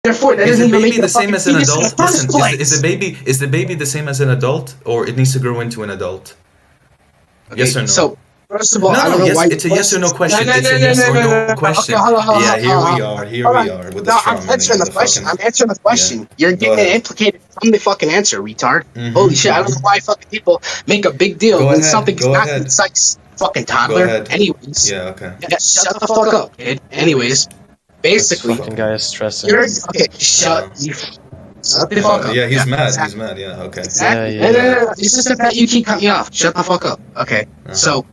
Therefore, that Is doesn't the even make baby it the a same fucking as an fetus in the adult? first Listen, place. is the baby the same as an adult, or it needs to grow into an adult? Okay, Yes or no? so first of all, I No, don't know yes, why. it's a yes or no question. No, It's no, a no, yes no, or no, no, no no. question. Okay, hold on, hold on, Yeah, hold here on, we hold on. are. Here Hold we on. are with the No, straw I'm manning answering and the the question. fucking. I'm answering the question. Yeah. You're Go getting ahead. implicated from the fucking answer, retard. Mhm, Holy shit! I don't know why fucking people make a big deal Go when ahead. something's Go not ahead. concise. Fucking Go toddler. ahead. Anyways, Yeah. Okay. yeah, shut the fuck up, kid. Anyways, basically, Fucking guy is stressing. you're okay. Shut the fuck up. Yeah, he's mad. exactly. He's mad. Yeah. Okay. Exactly. Yeah, No. It's just the fact you keep cutting me off. Shut the fuck up. Okay. So,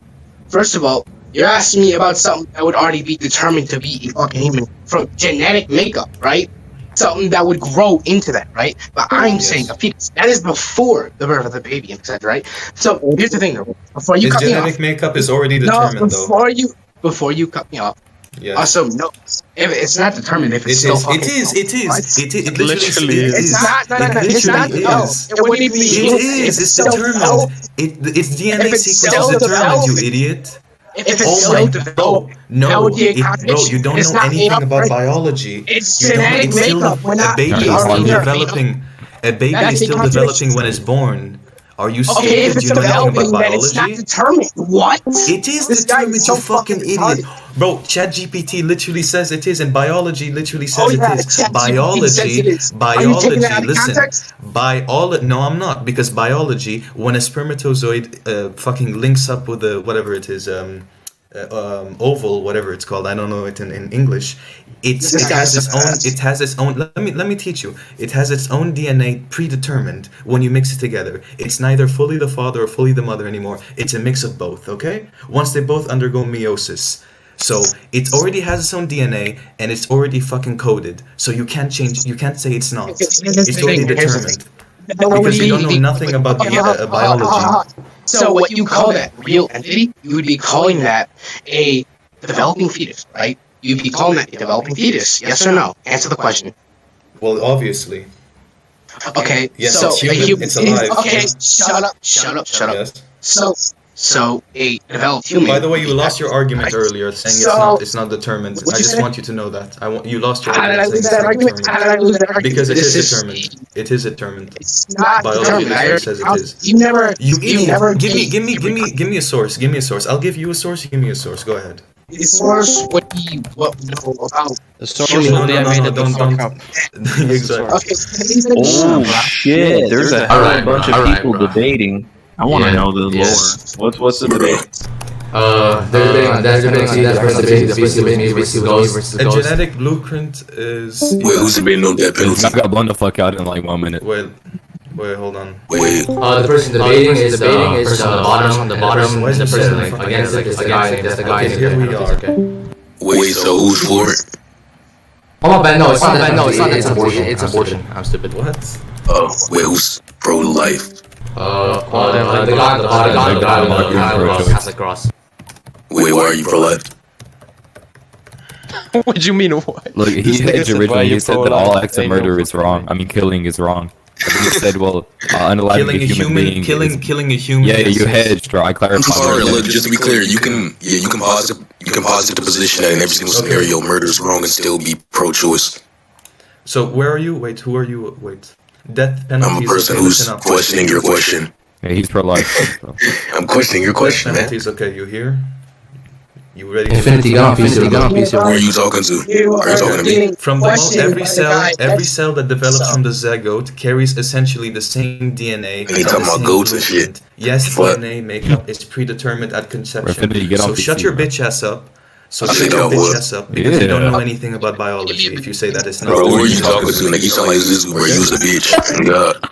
first of all, you're asking me about something that would already be determined to be a fucking human from genetic makeup, right? Something that would grow into that, right? But I'm Yes. saying a fetus. That is before the birth of the baby, etc., right? So here's the thing, though. Before you His cut me off, genetic makeup is already no, determined, though. before you cut me off. Yes. Also, no, if it's not determined. If it's It still is. fucking, It is. It is. What? It literally Literally is. is. It's not. No. It It's not. literally No, is. it wouldn't be. It is. It's determined. Its DNA If it's sequence still is determined. You developing- idiot. If it's Oh still my developed, bro, that no, would be a bro, contradiction. you don't It's know not anything made up, about right? biology. It's You don't. genetic It's still makeup. We're a not. baby we is are still here. developing. A baby That's is a still contradiction. developing when it's born. Are you Okay, if stupid? it's You know nothing developing, about then it's not biology. determined. What? It is This guy determined, is so you fucking fucking idiot. retarded. Bro, ChatGPT literally says it is, and biology literally says Oh it yeah, is. ChatGPT says it is. Are you taking that out of Listen. context? No, I'm not, because biology, when a spermatozoid fucking links up with a whatever it is, oval, whatever it's called, I don't know it in English. It has its own. Let me teach you. It has its own DNA predetermined when you mix it together. It's neither fully the father or fully the mother anymore. It's a mix of both. Okay. Once they both undergo meiosis. So it already has its own DNA and it's already fucking coded. So you can't change. You can't say it's not. It's already determined. Because you don't know nothing about biology. So what you call that real entity, you would be calling that a developing fetus, right? You'd be calling that a developing fetus, yes or no? Answer the question. Well, obviously. Okay, Yes, so it's human. It's alive. Okay, shut up. Yes. So a developed human. By the way, you lost your argument earlier, saying it's not determined. I just want you to know that. You lost your How did I argument. lose saying that it's not argument? How did I determined. lose that argument? Because it is This determined. It is determined. It's not Biology determined. literally says it is. You never. You idiot! never Give me a source. Give me a source. I'll give you a source. You give me a source. Go ahead. The source would be what we know about. The source No, will be no, made no, it the don't- fuck up. Exactly. Okay. Oh shit! There's a whole bunch of people debating. I want to know the lore. What's the debate? They're debating on that versus the versus those. A genetic blueprint is. Wait, who's debating on that penalty? I got blown the fuck out in like 1 minute. Wait, hold on. Wait, The person debating is the person on the bottom, Why is and the he person saying against fucking is the guy. Okay, here we are. wait, so who's for it? Oh my bad, no, it's not. It's abortion. It's abortion. I'm stupid. What? Wait, who's pro-life? The guy with the Catholic cross. Wait, why are you pro-life? What do you mean? What? Look, he Nigga hedged said, why originally. you He said that pro-life? all acts of Ain't murder no is wrong. I mean, killing is wrong. And then he said, well, unaliving Killing a human being. killing a human. Yeah, is- you hedged, bro. I I'm clarified. sorry, look, just to be clear, you can posit the position that in every single scenario murder is wrong and still be pro-choice. So where are you? Wait, who are you? Wait. Death penalty. I'm a person who's questioning your question. Yeah, he's pro-life. So. I'm questioning your question, man. Penalties. Okay, you here? You ready? Infinity gun, piece of Who are you talking to? Are you talking to me? From the every cell that develops from the zygote carries essentially the same DNA. And they talking about goats and shit. Yes, What? DNA makeup is predetermined at conception. Infinity, get So off the shut seat, your bro. bitch ass up. So I shut think your I bitch would. ass up because you don't Yeah. know anything about biology. If you say that it's not. Bro, who are you talking to? Like, you sound like this where you's a bitch. God.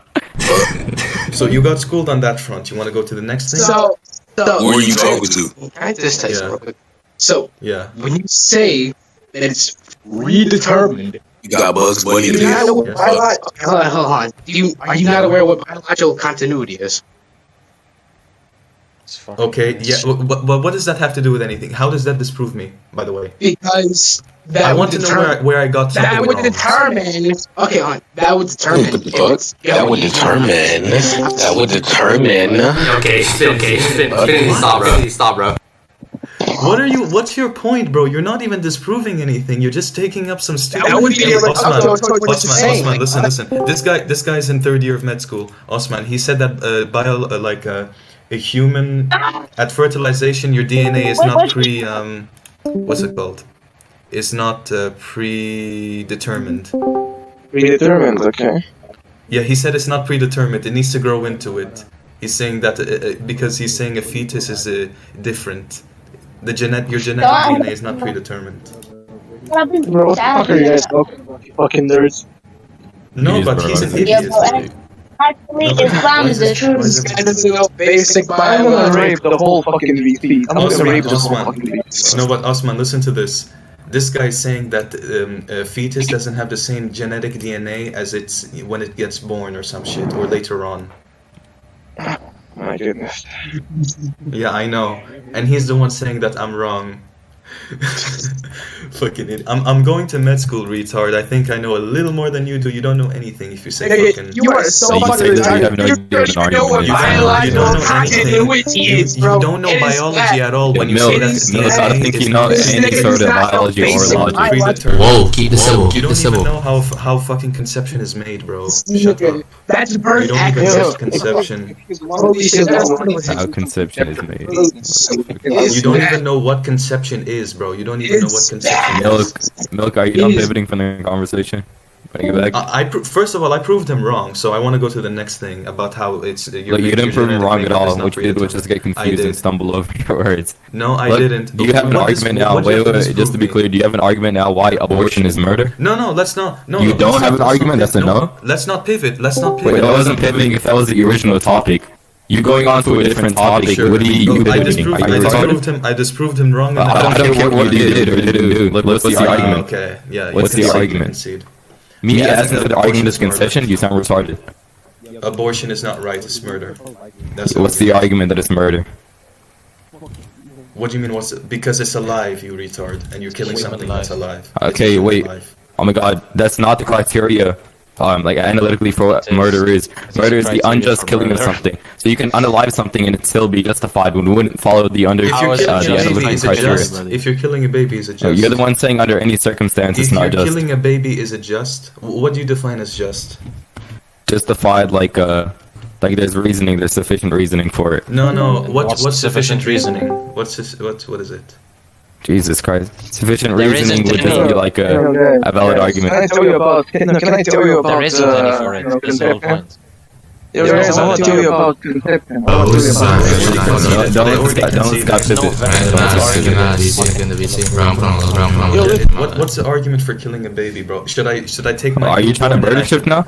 So you got schooled on that front. You want to go to the next thing? So Who are you talking to? Can I just tell you Yeah. real quick? So Yeah. when you say that it's predetermined, You got Bugs Bunny do to you not know what Yes. hold on. Are you not aware what biological continuity is? It's fucking Okay. nice. Yeah. But what does that have to do with anything? How does that disprove me? By the way, Because that I would want to know determine. where I got something That would wrong. determine. Okay, hon. That would determine. What the fuck? That would determine. Okay, stop, bro. What are you? What's your point, bro? You're not even disproving anything. You're just taking up some stupid. That would be Osman, listen. This guy's in third year of med school. Osman, he said that a human at fertilization, your DNA is not what's it called? Is not predetermined. Predetermined, okay. Yeah, he said it's not predetermined. It needs to grow into it. He's saying that because he's saying a fetus is different. Your genetic DNA is not predetermined. Bro, what the fuck are you guys talking about, you fucking nerds? No, but he's an idiot. Actually, Islam is the truth. This guy doesn't know basic I'm biology. gonna rape the whole fucking VP. I'm gonna rape the whole Osman. fucking VP. No, but Osman, listen to this. This guy's saying that a fetus doesn't have the same genetic DNA as it's when it gets born or some shit, or later on. My goodness. Yeah, I know. And he's the one saying that I'm wrong. Fucking idiot. I'm going to med school, retard. I think I know a little more than you do. You don't know anything if you say fucking... You are so you fucking say that you have no idea what an You know what argument is. biological continuity is, bro. You don't know It is biology that. at all when you Milk, say that Milk, I don't think you know any sort of biology or logic. predetermined. Whoa, keep the civil. You Keep the don't even civil. know how fucking conception is made, bro. Shut up. That's You birth don't even accuracy. know conception. Holy shit, that's what it was. How conception is made. You don't even know what conception is, bro. You don't even know what conception is. Milk, are you done pivoting from the conversation? Bring it back. First of all, I proved him wrong, so I want to go to the next thing about how it's. Look, you didn't prove him wrong at all. What you did was just get confused and stumble over your words. No, I Look, didn't. Do you have an What argument now? Wait, just to be clear, do you have an argument now why abortion is murder? No, let's not. No, You no, don't let's have an not- argument? That's a no? Let's not pivot. Let's not pivot. Wait, that wasn't pivoting if that was the original topic. You going on to a different topic. Sure. What are you I pivoting? Are you retarded? I disproved him wrong. I don't care what you did or didn't do. What's the argument? Okay, yeah. What's the argument? Me asking for the argument is concession? You sound retarded. Abortion is not right. It's murder. That's What's the argument that it's murder? What do you mean? Because it's alive, you retard, and you're killing something that's alive. Okay, It's wait. alive. Oh my god, that's not the criteria. Like analytically for what murder is. Murder is the unjust killing of something. So you can unalive something and it still be justified when it wouldn't follow the If you're killing a baby, analytical is it criteria. just? If you're killing a baby, is it No, just? you're the one saying under any circumstance it's If not you're just. killing a baby, is it just? What do you define as just? Justified like there's reasoning, there's sufficient reasoning for it. No. What's What's sufficient sufficient reasoning? What is it? Jesus Christ. Sufficient There reasoning isn't would just any- be like a valid argument. Can I tell you about? Can I tell you about? There isn't any for it. That's the whole point. I want to tell you about conception. I Oh, want to this is tell you about. not. Don't stop There's no What's the argument for killing a baby, bro? Should I take my? Are you trying to murder shift now?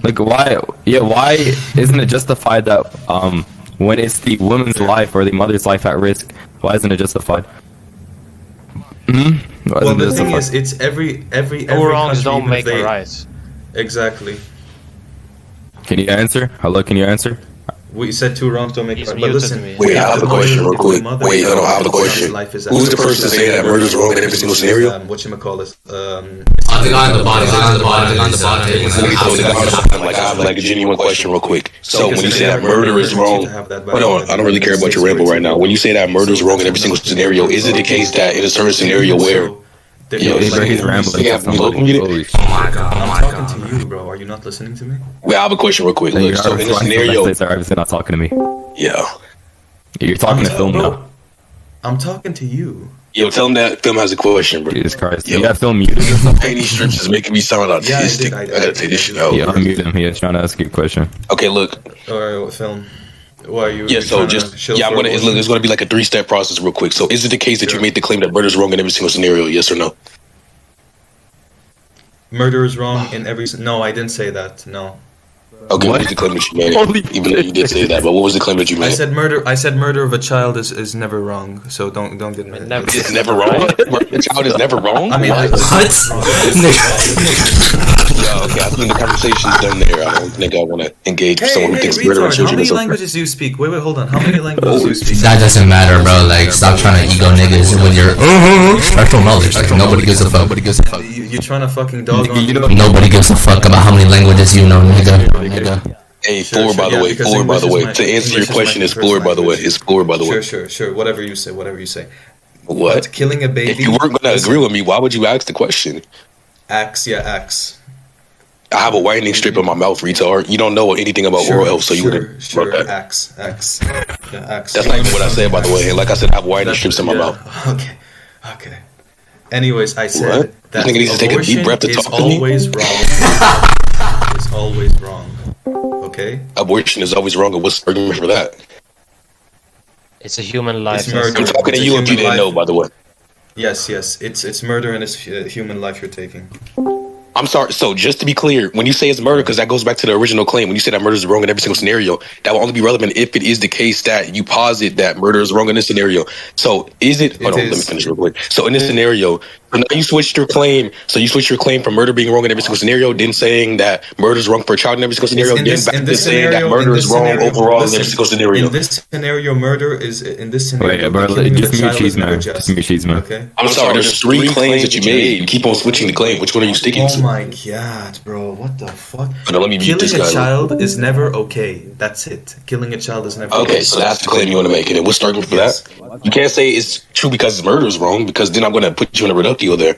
Like why? Yeah, why isn't it justified that when it's the woman's life or the mother's life at risk, why isn't it justified? Why Well, isn't it the thing justified? is, it's every Two wrongs country, don't even make if a they- right. Exactly. Can you answer? Hello, can you answer? We said two wrongs don't make He's right. But muted listen. me. Wait, I have a question real quick. Wait, hold on, I have a question. Who's the person to say that murder is wrong in every single scenario? Whatchamacallit? On the guy on the bottom, on the bottom, on the bottom. Like, I have like a genuine question real quick. So when you say that murder is wrong, hold on, I don't really care about your ramble right now. When you say that murder is wrong in every single scenario, is it the case that in a certain scenario where He's rambling. Yeah, Holy shit. I'm talking to you, bro. Are you not listening to me? Well, I have a question real quick. You're Look, not so in a responding to scenario, messages, or obviously not talking to me. yeah, You're talking to film now. I'm talking to you. yo, tell him that film has a question, bro. Jesus Christ. Yo. You got film muted. Painting strips is making me sound autistic. I I did. gotta take this shit out. Yeah, unmute him. He is trying to ask you a question. Okay, look. Alright, what film? Why are you? Yeah, so just I'm gonna. It's gonna be like a 3-step process, real quick. So, is it the case that you made the claim that murder is wrong in every single scenario? Yes or no? Murder is wrong in every. No, I didn't say that. No. Okay, what was the claim that you made? Holy Even though you did say that, but what was the claim that you I made? said murder. I said murder of a child is never wrong. So don't get me. Never. It's never wrong. The child is never wrong. I mean, What? Yeah, okay. I think the conversation's done there. I don't think I want to engage with someone who thinks murder of retard, how children many is okay. languages do you speak? Wait, hold on. How many languages do you speak? That doesn't matter, bro. Like, stop trying to ego niggas when you're special knowledge. Like, nobody gives a fuck. Nobody gives a fuck. You're trying to fucking dog on. You know, Nobody gives a fuck about how many languages you know, nigga. Hey, floor, by the way. Floor, by the way. To answer your question, is floor, by the way. It's floor, by the way. Sure. Whatever you say. What? But killing a baby. If you weren't gonna agree with me, why would you ask the question? Axe. I have a whitening strip in my mouth, retard. You don't know anything about oral health, so you wouldn't. Sure. Axe. Yeah, axe. That's not even what I said, by the way. And like I said, I have whitening strips in my mouth. Okay. Anyways, I said that I needs to take a deep breath to talk to me. Always wrong. It's always wrong. Okay. Abortion is always wrong. And what's the argument for that? It's a human life. I'm talking to you if you didn't know, by the way. Yes. It's murder and it's human life you're taking. I'm sorry. So just to be clear, when you say it's murder, because that goes back to the original claim, when you say that murder is wrong in every single scenario, that will only be relevant if it is the case that you posit that murder is wrong in this scenario. So is it? Hold on, let me finish real quick. So in this scenario, now you switched your claim. So you switched your claim from murder being wrong in every single scenario, then saying that murder is wrong for a child in every single scenario, then back to saying that murder is wrong overall in every single scenario. In this scenario, murder is in this scenario. Wait, bro, just give me cheese, man. Just give me cheese, man. Okay. I'm sorry. There's 3 claims that you made. You keep on switching the claim. Which one are you sticking to? Oh my god, bro! What the fuck? Let me mute this guy. Killing a child is never okay. That's it. Killing a child is never okay. Okay, so that's the claim you want to make. And what's the argument for that? You can't say it's true because murder is wrong, because then I'm going to put you in a reductio there.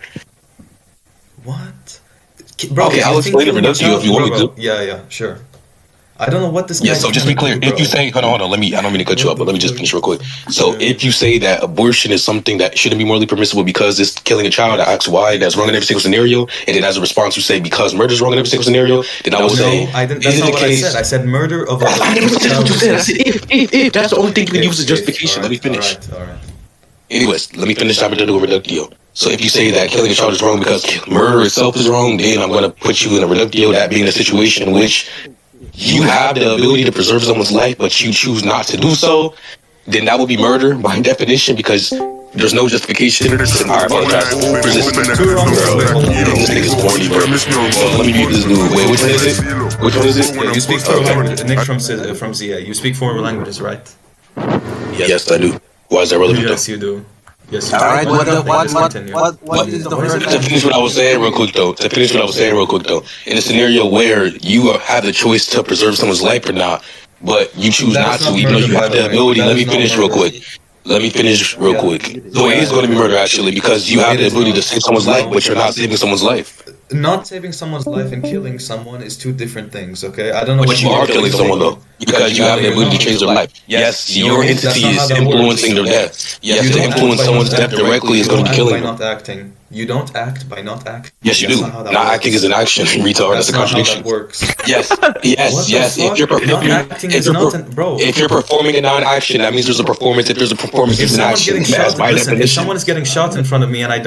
What? Bro, okay, I'll explain the reductio if you want me to. Yeah, sure. I don't know what this guy. Yeah, so just be clear. If you say, hold on, I don't mean to cut you up, but let me just finish real quick. So if you say that abortion is something that shouldn't be morally permissible because it's killing a child, I ask why that's wrong in every single scenario, and then as a response you say because murder is wrong in every single scenario, then I would say, that's not what I said. I said murder of a child. I said if that's the only thing you can use as justification. Let me finish. All right. Anyways, let me finish that reductio. So if you say that killing a child is wrong because murder itself is wrong, then I'm going to put you in a reductio, that being a situation in which you have the ability to preserve someone's life, but you choose not to do so, then that would be murder by definition because there's no justification. I apologize. This nigga's corny, bro. Let me mute this dude. Wait, which one is it? Which one is it? Yeah, you speak 4 languages. Nick from ZA. You speak 4 languages, right? Yes, I do. Why is that relevant? Yes, you do. Yes, all right. What is the to finish what I was saying real quick though. In a scenario where you have the choice to preserve someone's life or not, but you choose not to, even though you have the ability. Let me finish real quick. So it is going to be murder actually because you have the ability to save someone's life, but you're not saving someone's life. Not saving someone's life and killing someone is 2 different things, okay? I don't know. But you are killing someone though, because you have the ability to change their life. Yes, your entity is influencing their death. Yes, to influence someone's death directly is going to be killing them. By not acting. You don't act by not acting. Yes, you do. Not acting is an action, retard. That's a contradiction. Yes. If you're performing a non-action, that means there's a performance. If there's a performance, it's an action. If someone is getting shot in front of me and I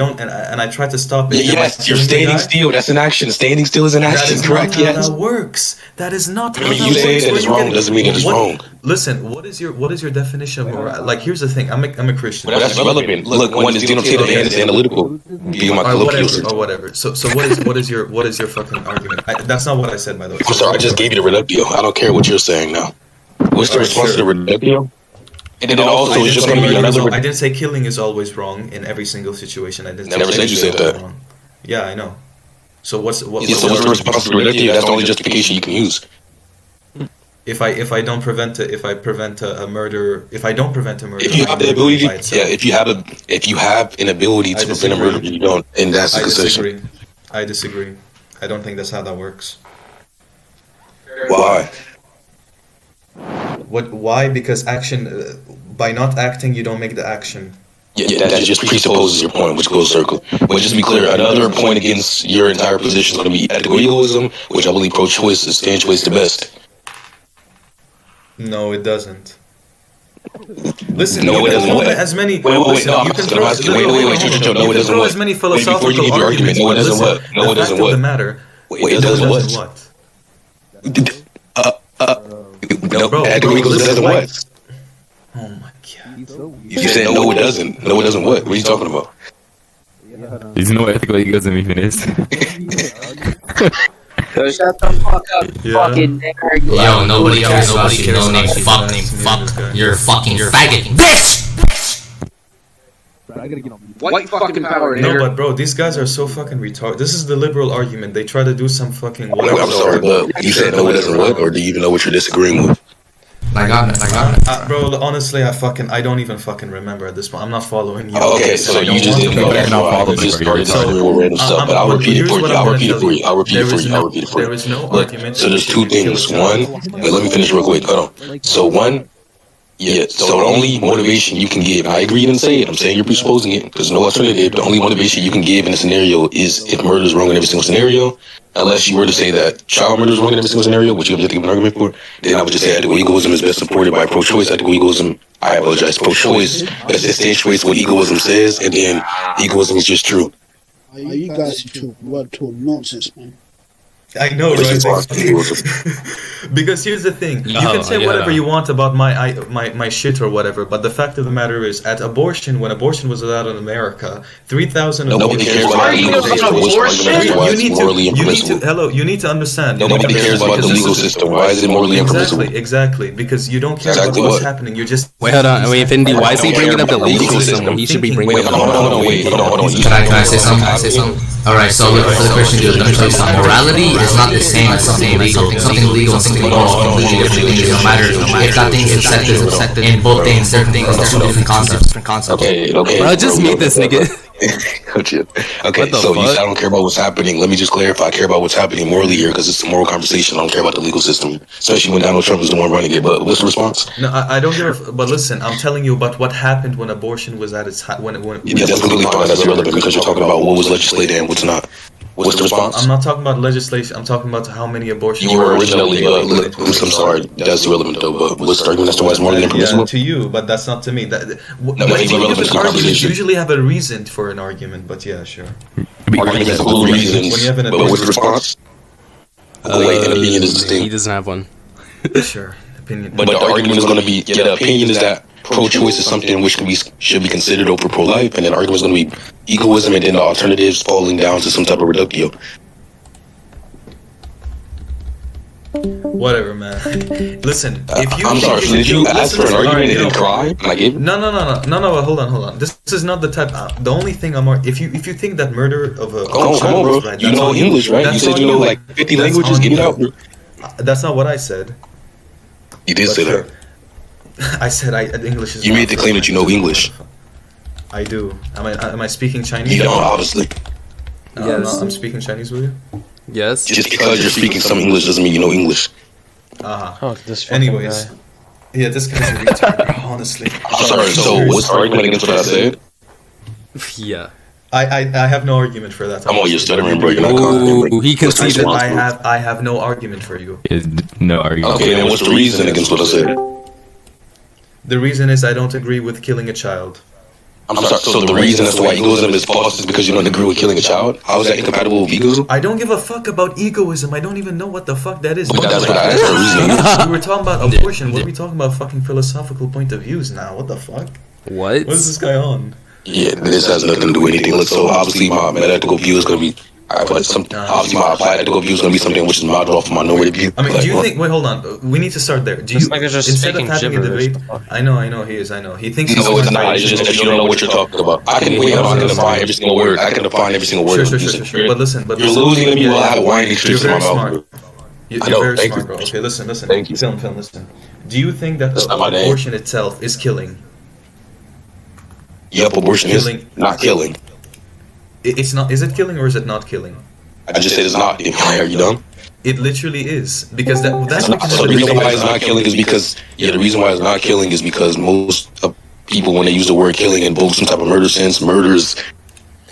try to stop it. Yes, you're standing still. That's an action. Standing still is an action. Correct. Yes. That works. That is not. I mean, you say that it's wrong doesn't mean it is wrong. Listen, what is your definition of moral? Like, here's the thing. I'm a Christian. But that's relevant. Look, one is denotative and it's analytical. Or whatever. So what is your fucking argument? That's not what I said, by the way. I'm sorry, I just gave you the reductio. I don't care what you're saying now. What's the response to the reductio? And then also, it's just going to be another. I didn't say killing is always wrong in every single situation. I didn't. Never said you said that. Wrong. Yeah, I know. So what's the response to the reductio? That's the only justification you can use. If I don't prevent a murder, if you have the ability, if you have an ability to prevent a murder, you don't, and that's the concession. I disagree. I don't think that's how that works. Why? Why? Because action, by not acting, you don't make the action. Yeah, that just presupposes your point, which goes circle. But just to be clear, another point against your entire position is going to be ethical egoism, which I believe pro-choice is stand choice the best. No, it doesn't. Listen, no, it doesn't. As many. Wait, no, it doesn't. As many philosophical arguments. No, it doesn't. What? No, it doesn't. What? The matter. Wait, it doesn't. What? No, ethical egoism doesn't what? Oh my god! You said no, it doesn't. No, it doesn't. What? What are you talking about? There's no ethical egoism even is. So shut the fuck up, fucking nigger. Yo, nobody cares about you. No name, fuck. You're a fucking faggot, bitch. White fucking power, No, nigga. but bro, these guys are so fucking retarded. This is the liberal argument. They try to do some fucking Wait, whatever. I'm sorry, but you said no, it doesn't what, or do you even know what you're disagreeing with? I got it. Bro, honestly, I don't even fucking remember at this point. I'm not following you. Okay, so you just didn't know that. You just started arguing with random stuff, but I'll repeat it for you. I'll repeat it for you. There is no Look, argument. so there's two things. One, wait, let me finish real quick. Hold on. So one, yeah, so the only motivation you can give, I agree, you didn't say it, I'm saying you're presupposing it, there's no alternative. The only motivation you can give in a scenario is if murder is wrong in every single scenario, unless you were to say that child murder is wrong in every single scenario, which you have to give an argument for, then I would just say ethical egoism is best supported by pro-choice. Ethical egoism, I apologize, pro-choice best substantiates what egoism says, and then egoism is just true. You guys talk nonsense, man. I know, right? Because here's the thing: you can say whatever you want about my shit or whatever, but the fact of the matter is, at abortion, when abortion was allowed in America, 3,000 of Nobody cares about the legal system. You need to understand. Nobody cares about the legal system. Why is it morally impermissible? Exactly, because you don't care about what's happening. You're just wait, hold on. Wait, Infinity, why is he bringing up the legal system? He should be bringing up. Hold on. Can I say something? All right. So for the Christian dude, let me tell you something. Morality is not the same as something legal. Something legal and something moral are completely different things. No matter if that thing is accepted in both things, they're two different concepts. Okay. Bro, just meet this nigga. Okay, so you said I don't care about what's happening. Let me just clarify. I care about what's happening morally here because it's a moral conversation. I don't care about the legal system, especially when Donald Trump is the one running it. But what's the response? No, I don't care. But listen, I'm telling you about what happened when abortion was at its height. Yeah, that's completely fine. That's irrelevant because you're talking about what was legislated and what's not. What's the response? I'm not talking about legislation. I'm talking about how many abortions. You were originally. I'm sorry. That's irrelevant though. But what's the argument as to why it's more than impermissible? Yeah, to you, but that's not to me. You usually have a reason for an argument, but yeah, sure. Argument has cool reasons, but what's the response? Wait, an opinion is the thing. He doesn't have one. Sure, opinion. But the argument is going to be, the opinion is that pro-choice is something which should be considered over pro-life, and then the argument is going to be egoism, and then the alternatives falling down to some type of reductio. Whatever, man. Listen, if you I'm sorry, did you ask for an argument and then cry? And I gave it? No, hold on. This is not the type. The only thing if you think that murder of a come on, bro. Right, you know English, right? You said you know like 50 languages. Get it out, bro. That's not what I said. You did say that. I said English is. You made the claim that you know English. I do. Am I speaking Chinese? You don't, obviously. Yes. I'm speaking Chinese with you. Yes. Just because you're speaking some English doesn't mean you know English. Anyways. Yeah, this guy's a retard, honestly. I'm sorry, so what's the argument against what I said? Yeah. I have no argument for that. I'm all you're stuttering, bro. You're not confident. He conceded. I have no argument for you. No argument. Okay, then what's the reason against what I said? The reason is I don't agree with killing a child. I'm sorry, so the reason as to why egoism is false is because you don't agree with killing a child? How is that incompatible with egoism? I don't give a fuck about egoism. I don't even know what the fuck that is. But that's what I asked for a reason. We were talking about abortion. What are we talking about fucking philosophical point of views now? What the fuck? What? What is this guy on? Yeah, this has nothing to do with anything. Look, so obviously my ethical view is going to be... obviously my applied ethical view is going to be something which is modeled off of minority view. I mean, do you think... Wait, hold on. We need to start there. Do you... Instead of having a debate... I know, he is, I know. He thinks... No, it's not. It's just that you don't know what you're talking about. I can define every single word. I can define every single word. Sure. But listen... You're losing me while I have whining streaks in my mouth. You're very smart, bro. Okay, listen. Thank you. Film, listen. Do you think that abortion itself is killing? Yep, abortion is not killing. It's not. Is it killing or is it not killing? I just said it's not. Are you dumb? It literally is because that's so the reason why it's not killing is because the reason why it's not killing is because most people when they use the word killing invoke some type of murder sense. Murders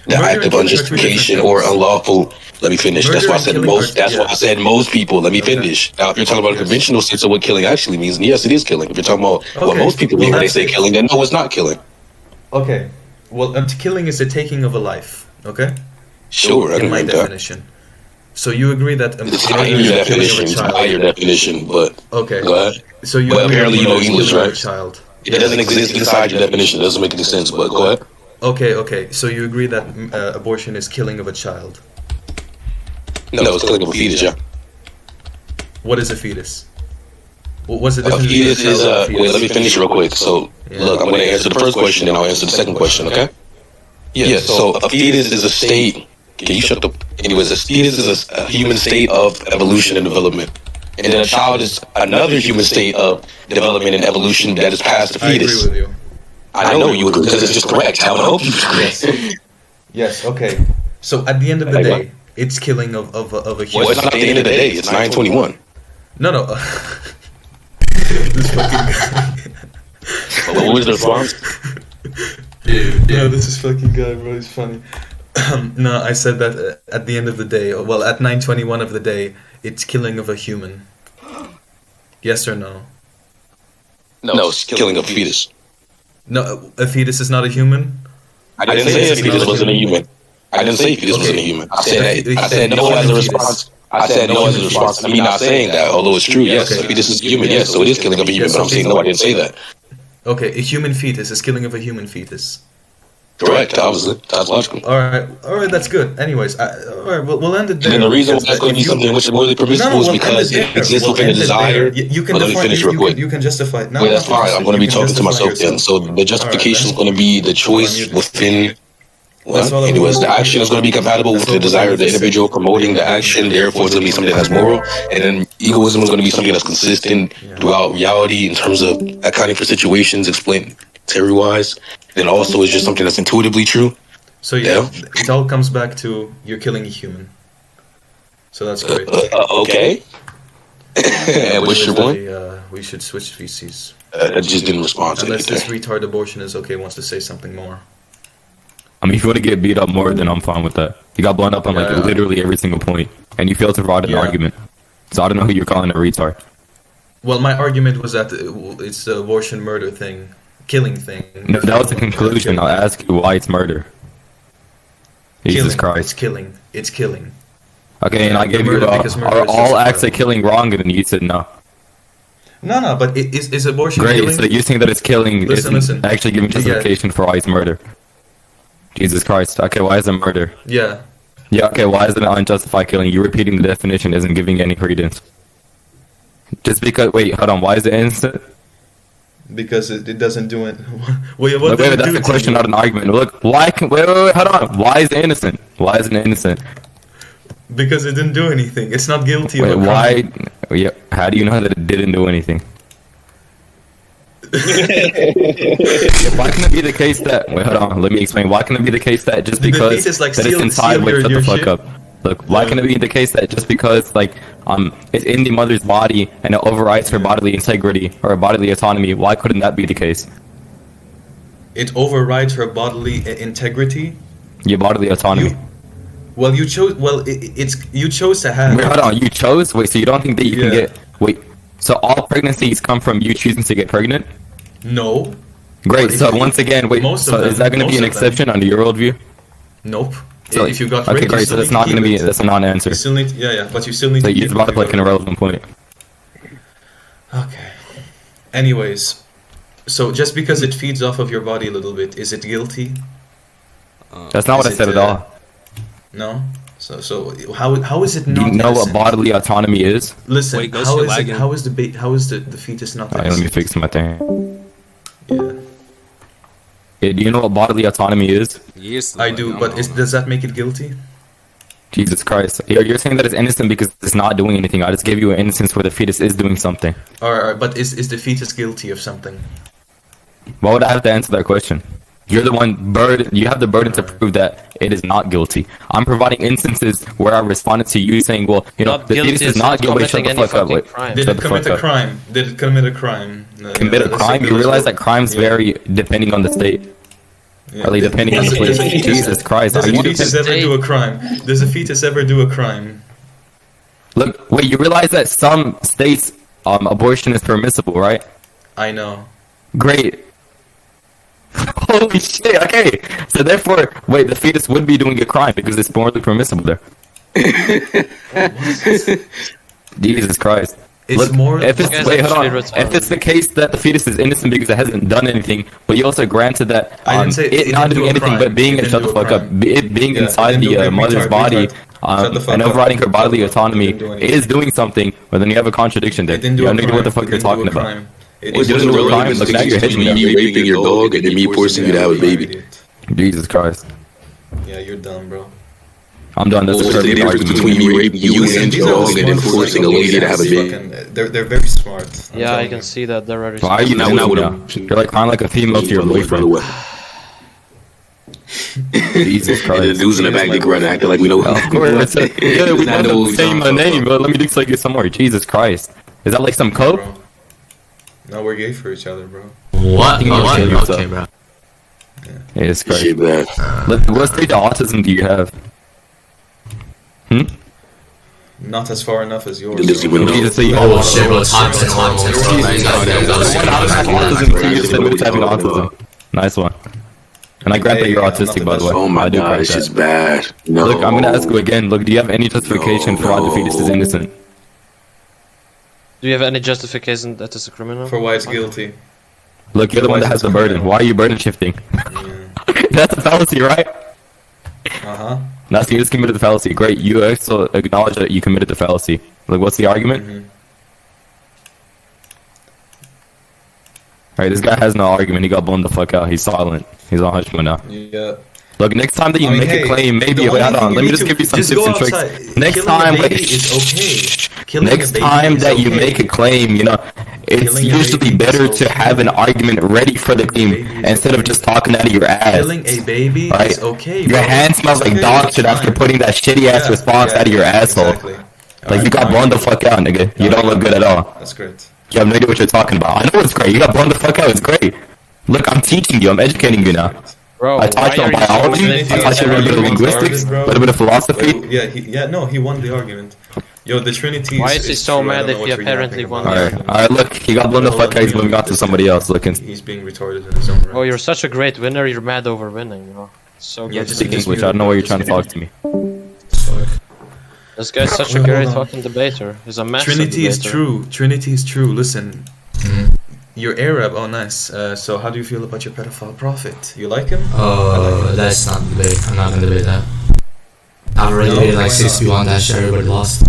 the act of unjustification or unlawful. Let me finish. That's why I said most. That's why I said most people. Let me finish. Now, if you're talking about a conventional sense of what killing actually means, yes, it is killing. If you're talking about what most people mean when they say killing, then no, it's not killing. Okay. Well, killing is the taking of a life. Okay. Sure, I in my agree with definition. That. So you agree that it's not in your definition. It's not your definition, but okay. Go ahead. So you but apparently you know English, right? Child. It doesn't exist inside your definition. It doesn't make any sense. But go ahead. Okay. So you agree that abortion is killing of a child? No, it's killing of a fetus. Yeah. What is a fetus? What's the difference? A fetus is wait, let me finish real quick. So look, I'm going to answer the first question, and I'll answer the second question. Okay. Yeah, so a fetus is a state. Can you shut the? Anyways, a fetus is a human state of evolution and development, and then a child is another human state of development and evolution that is past the fetus. I agree with you. I know you agree because it's just correct. How I hope you agree. Yes. Okay. So at the end of the day, it's killing of a human. Well, it's not the end of the day. It's 9:21. No. This fucking guy. What was the response? No, this is fucking guy, bro. He's funny. No, I said that at the end of the day, well, at 9:21 of the day, it's killing of a human. Yes or no? No, it's killing a fetus. No, a fetus is not a human? I didn't say a fetus wasn't a human. I didn't say fetus wasn't a human. I said no as a response. I said no as a response. I mean, not saying that, although it's true, yes, a fetus is human, yes, so it is killing of a human, but I'm saying no, I didn't say that. Okay, a human fetus is killing of a human fetus. Correct, obviously. That's logical. Alright, that's good. Anyways, alright, we'll end it there. And the reason why that's going to be something which is morally permissible is because it exists within a desire. But let me finish real quick. You can justify it. Wait, that's fine. I'm going to be talking to myself then. So the justification is going to be the choice within. Well, anyways, the action is going to be compatible with the desire of the individual promoting the action. Therefore, it's going to be something that's moral. And then egoism is going to be something that's consistent throughout reality in terms of accounting for situations, explain theory-wise. And also, it's just something that's intuitively true. So yeah, it all comes back to you're killing a human. So that's great. Okay. And what's your point? We should switch species. I just didn't respond to Unless anything. this retard abortionist wants to say something more. I mean, if you want to get beat up more, then I'm fine with that. You got blown up on literally every single point, and you failed to provide an argument. So I don't know who you're calling a retard. Well, my argument was that it's the abortion murder thing, killing thing. No, that was the conclusion. I'll ask you why it's murder. Jesus Christ. It's killing. Okay, and I gave you are all acts of killing wrong, and you said no. No, but is abortion great, killing? So you're saying that it's killing isn't actually giving justification for why it's murder. Jesus Christ. Okay, why is it murder? Yeah. Yeah, okay, why is it unjustified killing? You repeating the definition isn't giving any credence. Just because, wait, hold on, why is it innocent? Because it doesn't do it. Wait, that's a question, not an argument. Look, wait, hold on. Why is it innocent? Why is it innocent? Because it didn't do anything. It's not guilty of a crime. Why? Yeah, how do you know that it didn't do anything? Why can it be the case that? Wait, hold on. Let me explain. Why can it be the case that just because that it's inside? Wait, shut the fuck up. Look, why can it be the case that just because it's in the mother's body and it overrides her bodily integrity or her bodily autonomy? Why couldn't that be the case? It overrides her bodily integrity. Your bodily autonomy. You chose. Well, you chose to have. Wait, hold on. You chose. Wait, so you don't think that you can get? Wait. So all pregnancies come from you choosing to get pregnant? No. Great. So once again, wait. So is that going to be an exception under your worldview? Nope. So if you got okay, great. So that's not going to be. That's a non-answer. You still need. But you still need. So you're about to make an irrelevant point. Okay. Anyways, so just because it feeds off of your body a little bit, is it guilty? That's not what I said at all. No. So how is it not? Do you know what bodily autonomy is? Listen, wait, how is the fetus not? Right, let me fix my thing. Yeah. Do you know what bodily autonomy is? Yes, I do, but does that make it guilty? Jesus Christ! You're saying that it's innocent because it's not doing anything. I just gave you an instance where the fetus is doing something. Alright, but is the fetus guilty of something? Why would I have to answer that question? You're the one you have the burden to prove that it is not guilty. I'm providing instances where I responded to you saying, well, the fetus is not guilty. Shut the fuck up. Did it commit a crime? Did it commit a crime? Commit a crime? You realize that crimes vary depending on the state. Really, depending on the place. Jesus Christ. Does a fetus ever do a crime? Does a fetus ever do a crime? Look, wait, you realize that some states abortion is permissible, right? I know. Great. Holy shit, okay. So therefore, wait, the fetus would be doing a crime because it's morally permissible there. Jesus Christ. It's more. If it's the case that the fetus is innocent because it hasn't done anything, but you also granted that it not doing anything but being shut the fuck up, it being inside the mother's body and overriding her bodily autonomy is doing something, but then you have a contradiction there. You don't know what the fuck you're talking about. It wasn't a crime. Look, now you're hitting me. Me raping your dog and then me forcing you to have a baby. Jesus Christ. Yeah, you're dumb, bro. I'm done. That's What's the difference between you raping you and dog and then forcing a lady to have a baby? They're very smart. Yeah, I can see that they're very Why are you doing that? You're like crying like a female to your boyfriend. Jesus Christ. The dudes in the back, they run acting like we know. Of course. Yeah, we know the same name, but let me just like get some more. Jesus Christ. Is that like some coke? No, we're gay for each other, bro. What? Okay, bro. Yeah, it's crazy. What stage of autism do you have? Not as far enough as yours. Oh shit, bro, it's hot. Autism. Nice one. And I grant that you're autistic, by the way. Oh my god, this is bad. No. Look, I'm gonna ask you again. Look, do you have any justification for why the fetus is innocent? Do you have any justification that it's a criminal? For why it's guilty. Look, you're the one that has the burden. Why are you burden shifting? That's a fallacy, right? Uh-huh. Now, so you just committed the fallacy. Great, you also acknowledge that you committed the fallacy. Like, what's the argument? Alright, this guy has no argument. He got blown the fuck out. He's silent. He's on hush mode now. Yeah. Look, next time that you make a claim, maybe wait, hold on. Let me just give you some tips and tricks. Next time, next time that you make a claim, you know, it's usually better to have an argument ready for the claim instead of just talking out of your ass. Killing a baby is okay. Your hand smells like dog shit after putting that shitty ass response out of your asshole. Like you got blown the fuck out, nigga. You don't look good at all. That's great. You have no idea what you're talking about. I know it's great. You got blown the fuck out. It's great. Look, I'm teaching you. I'm educating you now. Bro, I taught you biology. I taught you a little bit of linguistics, a little bit of philosophy. He won the argument. Yo, the Trinity. Why is he so mad if he apparently won? Alright, look, he got blown the fuck out. He's moving on to somebody else. Looking. He's being retarded in his own right. Oh, you're such a great winner. You're mad over winning. You know, so good. Yeah, just speak English. I don't know why you're trying to talk to me. This guy's such a great fucking debater. He's a massive Trinity debater. is true. Trinity is true. Listen. You're Arab, oh nice. So how do you feel about your pedophile prophet? You like him? That's not the debate. I'm not gonna debate that. I've already debated like 6 people on that shit, everybody lost.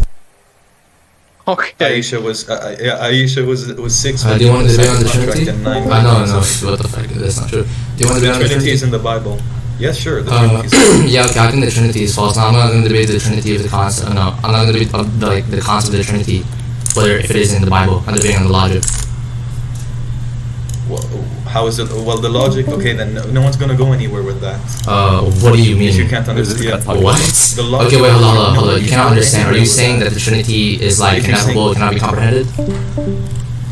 Okay. Aisha was 6. Do you want to debate on the Trinity? No, what the fuck, that's not true. Do you want to debate on the Trinity? is in the Bible. Yes, sure. Yeah, okay, I think the Trinity is false. No, I'm not gonna debate the Trinity of the concept. No, I'm not gonna debate the concept of the Trinity, whether if it is in the Bible. I'm debating on the logic. Well, how is it? Well, the logic. Okay, then no one's gonna go anywhere with that. What do you mean? If you can't understand. What? Okay, wait, hold on. You cannot understand. Are you saying that the Trinity is like ineffable? It cannot be comprehended?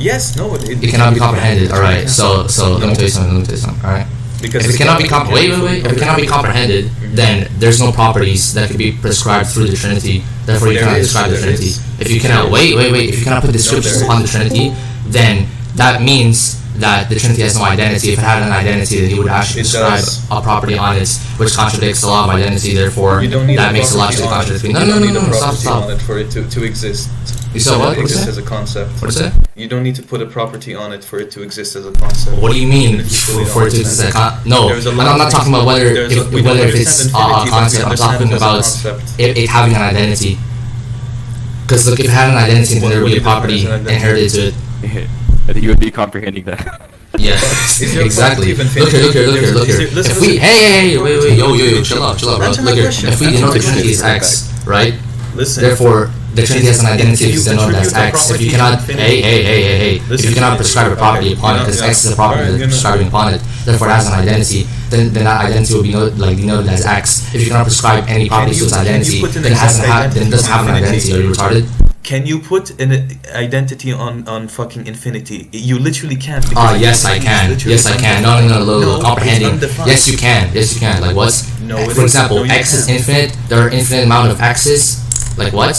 Yes. No. It cannot be comprehended. All right. So let me tell you something. All right. Because if it cannot be wait. If it cannot be comprehended, then there's no properties that could be prescribed through the Trinity. Therefore, you cannot describe the Trinity. If you cannot wait. If you cannot put descriptions upon the Trinity, then that means that the Trinity has no identity. If it had an identity, then he would actually describe a property on it, which contradicts the law of identity. Therefore, that makes a logically contradictory. No, stop. On it for it to exist. You said what? Exist as a concept. What's that? You don't need to put a property on it for it to exist as a concept. What do you mean for it to exist as a concept? No, I'm not talking about whether if it's a concept. I'm talking about it having an identity. Because look, if it had an identity, then there would be a property inherited to it. I think you would be comprehending that. Yeah, exactly. Look here. If we, hey, wait, yo, chill out, bro. Look here. If we denote the Trinity is X, right? Therefore, the Trinity has an identity if it's denoted as X. If you cannot, hey. If you cannot prescribe a property upon it, because X is a property that's prescribing upon it, therefore it has an identity, then that identity will be denoted as X. If you cannot prescribe any property to its identity, then it doesn't have an identity. Are you retarded? Can you put an identity on fucking infinity? You literally can't. Yes, I can. No, comprehending. Yes, you can. Like what? No. For example, X is infinite. There are infinite amount of X's. Like what?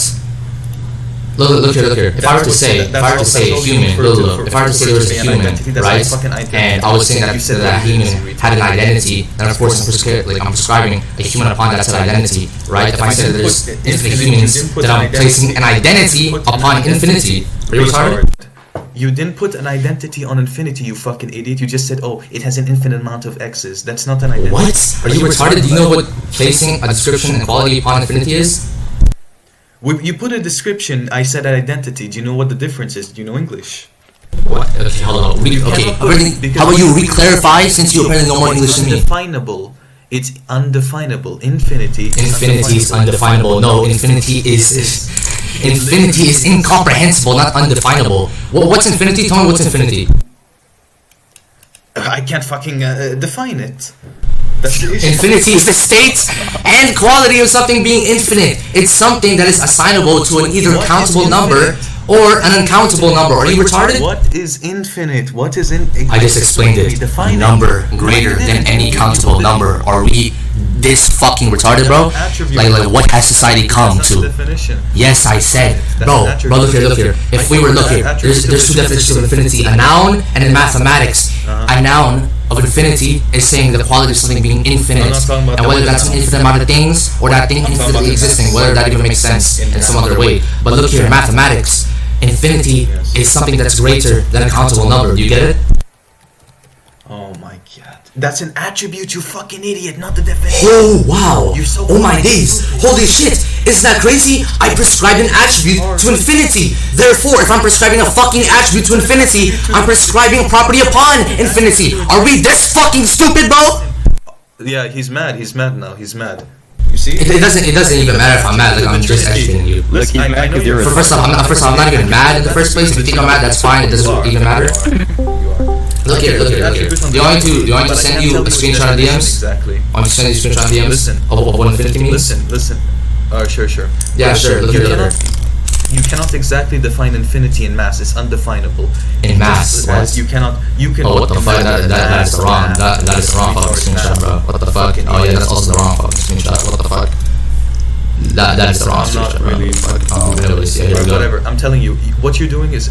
Look here. If I were to say a human, if I were to say there was a human, right? And I was saying that that human had an identity, then of course I'm prescribing a human upon that said identity, right? If I say that there's infinite humans, then I'm placing an identity upon infinity. Are you retarded? You didn't put an identity on infinity, you fucking idiot. You just said, oh, it has an infinite amount of X's. That's not an identity. What? Are you retarded? Do you know what placing a description and quality upon infinity is? You put a description, I said identity. Do you know what the difference is? Do you know English? What? Okay, hold on. How about you re-clarify since you apparently know more English than me? Definable. It's undefinable. Infinity is undefinable. No, infinity is incomprehensible, not undefinable. What's infinity? Tell me what's infinity. I can't fucking define it. That's the issue. Infinity is the state and quality of something being infinite. It's something that is assignable to an either countable number or an uncountable number. Are you retarded? What is infinite? What is I just explained it. Number greater than any countable number. Are we this fucking retarded, bro? Like what has society come to? Yes, I said, bro, look here. If we were there's two definitions of infinity: a noun and in mathematics. A noun of infinity is saying the quality of something being infinite, and whether that's an infinite amount of things or that thing infinitely existing, whether that even makes sense in some other way. But look here, mathematics, infinity is something that's greater than a countable number. Do you get it? Oh my god. That's an attribute, you fucking idiot, not the definition. Oh wow. Oh my days. Holy shit. Isn't that crazy? I prescribed an attribute to infinity. Therefore, if I'm prescribing a fucking attribute to infinity, I'm prescribing a property upon infinity. Are we this fucking stupid, bro? Yeah, he's mad now. He's mad. You see? It doesn't even matter if I'm mad. Like, I'm just educating you. Look, he's mad because you're first off, I'm not even mad in the first place. If you think I'm mad, that's fine. It doesn't even matter. Look here. Do you want me to send you a screenshot of DMs? Exactly. Want me to send you a screenshot of DMs? Listen. Of what infinity means? Listen. Sure. Yeah, sure. Look here. You cannot exactly define infinity in mass. It's undefinable. In mass, what? You can. Oh, what the fuck? That is wrong. That is the wrong fucking screenshot, bro. What the fuck? Oh yeah, that's also the wrong fucking screenshot. What the fuck? That is the wrong screenshot, bro. Whatever. I'm telling you, what you're doing is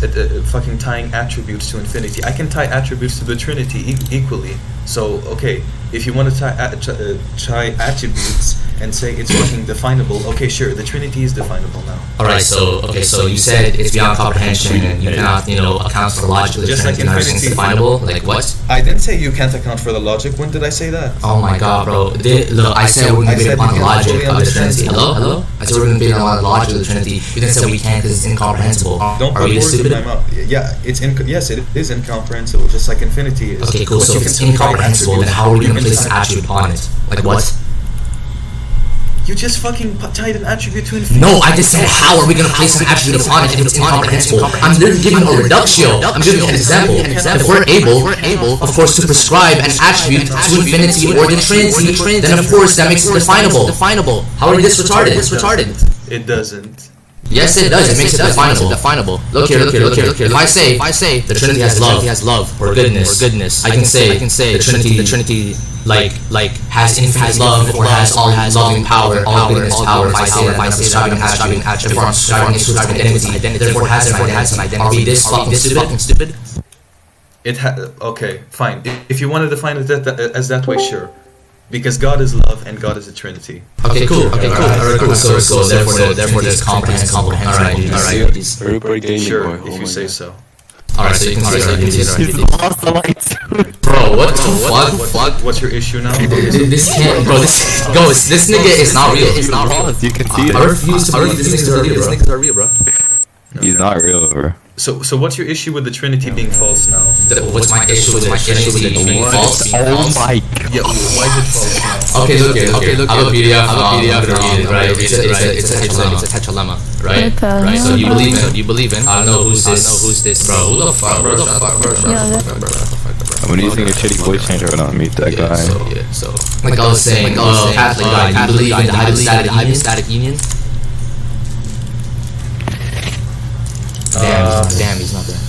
fucking tying attributes to infinity. I can tie attributes to the Trinity equally. So okay, if you want to tie attributes and say it's fucking definable, okay, sure, the Trinity is definable now. Alright, so you said it's beyond comprehension and you cannot, account for the logic of the Trinity and everything's definable? Like what? I didn't say you can't account for the logic. When did I say that? Oh my god, bro. Look, I said we're going to debate upon the logic of the Trinity. Hello? I said we're going to debate on the logic of the Trinity. You then said we can't because it's incomprehensible. Don't put words in my mouth. Yeah, yes, it is incomprehensible, just like infinity is. Okay, cool. So if it's incomprehensible, then how are we going to place an attribute upon it? Like what? You just fucking tied an attribute to infinity. No, I just said how are we going to place an attribute upon it if it's incomprehensible? I'm literally giving a reductio. I'm giving an example. If we're able, of course, to prescribe an attribute to infinity or the Trinity, then of course that makes it definable. How are we this retarded? It doesn't. Yes, it does. It makes it definable. Look here. If I say the Trinity has love or goodness, I can say the Trinity like has infinite love or has all loving power, all goodness power. If I say that I'm describing an attribute, therefore I'm describing its identity, therefore it has an identity. Are we this fucking stupid? Okay, fine. If you want to define it as that way, sure. Because God is love and God is a Trinity. Okay, cool. Alright, cool. So therefore there's comprehension. Alright. Sure, if you say so. Alright, so you can say He's lost the lights. Bro, what the fuck? What's your issue now? This can't, bro. This nigga is not real. He's not real. You can see it. I refuse to believe these niggas are real, bro. He's not real, bro. So what's your issue with the Trinity being false now? What's my issue with the Trinity being false? Oh my god. Yeah, why is it false now? Okay, look. I have a PDF. Right? It's a tetralemma, right? So you believe in? I don't know who's this, bro. Who the fuck, bro? I'm using a shitty voice changer when I meet that guy. So like I was saying, Catholic guy, you believe in the hypostatic union? Damn, he's not there.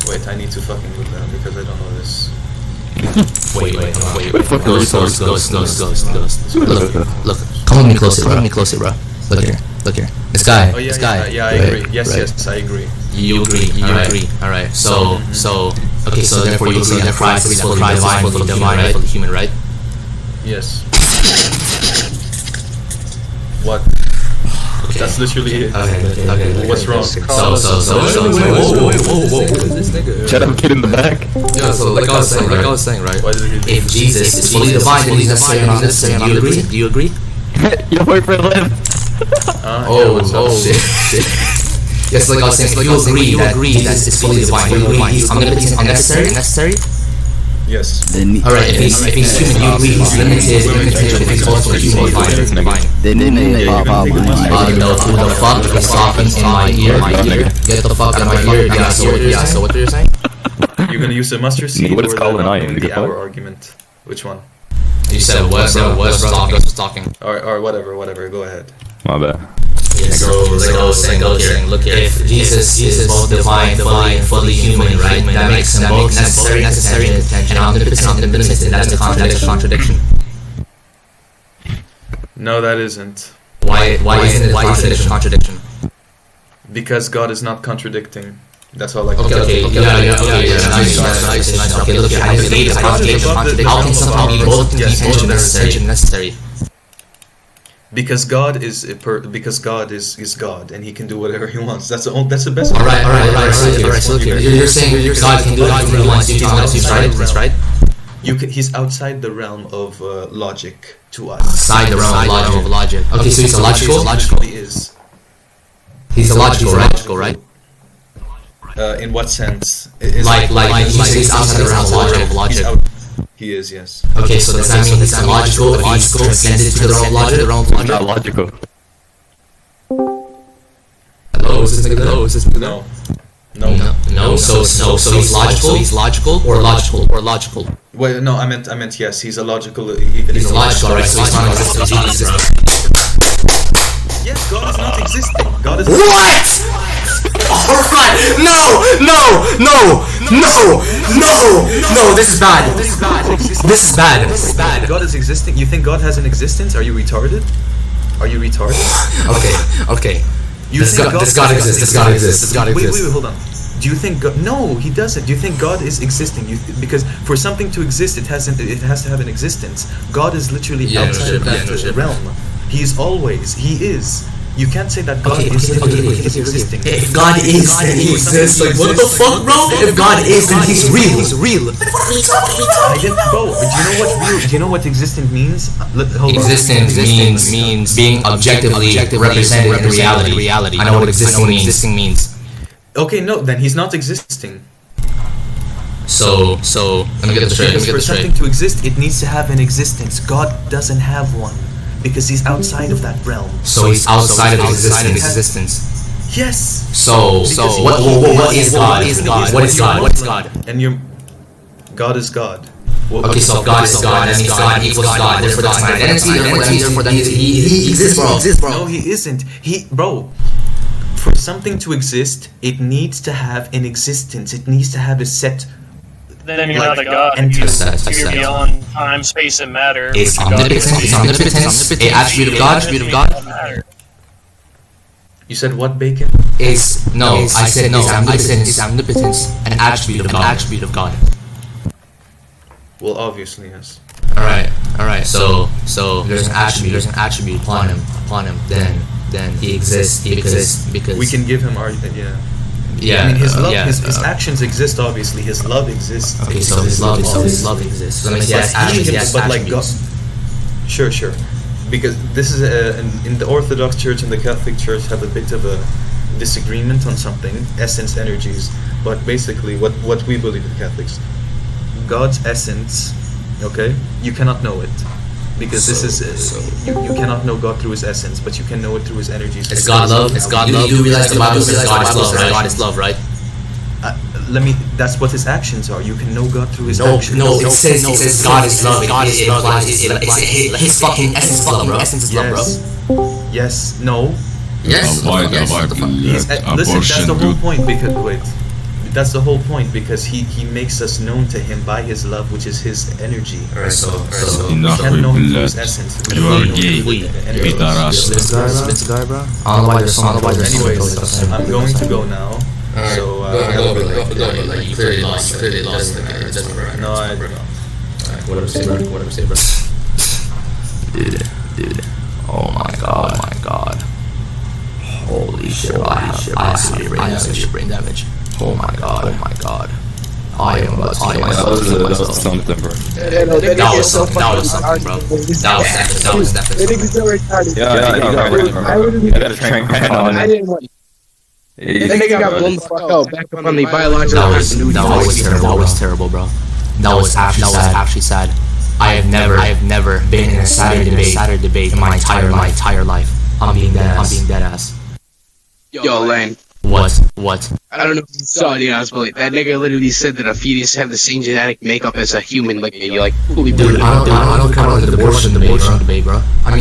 Wait, I need to fucking look that because I don't know this. Wait. Ghost. Look. Come with me closer, bro. Look here. This guy. Yeah, I agree. Yes, I agree. You agree. Alright. So therefore you believe that Christ is fully divine, fully human, right? Yes. What? That's literally it. Okay. What's wrong? Whoa. Shut up, kid in the back. Yeah, so like I was saying, right? If Jesus is fully divine, then he's necessary and not necessary. Do you agree? Your boyfriend left. Shit. Yes, like I was saying, you agree that Jesus is fully divine. You agree I'm gonna be unnecessary? Yes. Alright, if he's human, you agree he's limited if he's also human, fine. Then they pop out. No, who the fuck is talking in my ear? Get the fuck out of my ear. Yeah, so what you're saying? You're gonna use the mustard seed What or is called an eye in the hour argument? Which one? You said was talking. Or whatever, go ahead. My bad. Yeah, so look here. If Jesus is both divine, fully human, right? That makes him both necessary and omnipotent. That's a contradiction. No, that isn't. Why isn't it a contradiction? Because God is not contradicting. That's all I can Okay, nice. Okay, look here, I believe it's contradiction. How can something be both necessary? Because God is God, and He can do whatever He wants. That's the best. Alright. So look here. You're saying God can do whatever He wants. Right? He's outside the realm of logic to us. Outside the realm of logic. Okay, so he's illogical. He is. He's illogical, right? In what sense? He's outside the realm of logic. He is, yes. Okay, so does that mean he's illogical if he's transcended to the realm of logic? Not logical. Hello, is this nigga? No. So he's logical or logical? Wait, no, I meant yes. He's illogical. Even he's illogical, right? So he's not existing. Yes, God is not existing. God is. What? Alright! No! This is bad. God is existing. You think God has an existence? Are you retarded? Okay. Does God exist? Wait, hold on. Do you think God? No, He doesn't. Do you think God is existing? Because for something to exist, it has to have an existence. God is literally outside of that realm. He is. You can't say that God is existing. If God is, then He exists. Like, what the fuck, bro? If God is, then He's real. I get both. Do you know what existing means? Existence means being objectively represented in reality. I know what existing means. Okay, no, then He's not existing. So let me get this straight. For something to exist, it needs to have an existence. God doesn't have one. Because He's outside of that realm. So He's outside of existence. Yes. So what is God? What is God? And God is God. Okay, so God is God. That means God equals God. Therefore, that's an identity. Therefore, that means He exists, bro. No, He isn't. For something to exist, it needs to have an existence. It needs to have a set. Then you're not a god. You're beyond time, space, and matter. Is omnipotence an attribute of God? You said what, Bacon? I said is omnipotence an attribute of God? Well, obviously, yes. Alright. So there's an attribute upon him. Then he exists because we can give him our Yeah, I mean, his actions exist. Obviously, his love exists. Okay, so his love exists. So but like God, sure. Because this is in the Orthodox Church and the Catholic Church have a bit of a disagreement on something, essence, energies. But basically, what we believe in Catholics, God's essence. Okay, you cannot know it. Because you cannot know God through His essence, but you can know it through His energies. Is God love? You realize the Bible says God is love, right? That's what His actions are. You can know God through His actions. No, it says God is love. It's His fucking essence is love, bro. Essence is love, bro. Yes. No. Yes. Listen, that's the whole point. That's the whole point, because he makes us known to Him by His love, which is His energy. So we can know Him through His essence. You are gay. This guy, bro. Anyways, I'm going to go now. So go. Like, you clearly lost. It doesn't matter. No, I don't. Whatever, say, bro. Dude. Oh my god. Holy shit. I see brain damage. Oh my god. I am about to kill myself. That was something, bro. That was something, bro. That was definitely. I got a train on it. I didn't want. That nigga got blown the fuck out back up on the biological. That was terrible, bro. That was actually sad. I have never been in a sadder debate in my entire life. I'm being dead ass. Yo, Lane. What? I don't know if you saw it, but that nigga literally said that a fetus have the same genetic makeup as a human, like fully. Dude, I don't care about the abortion debate, bro. I mean.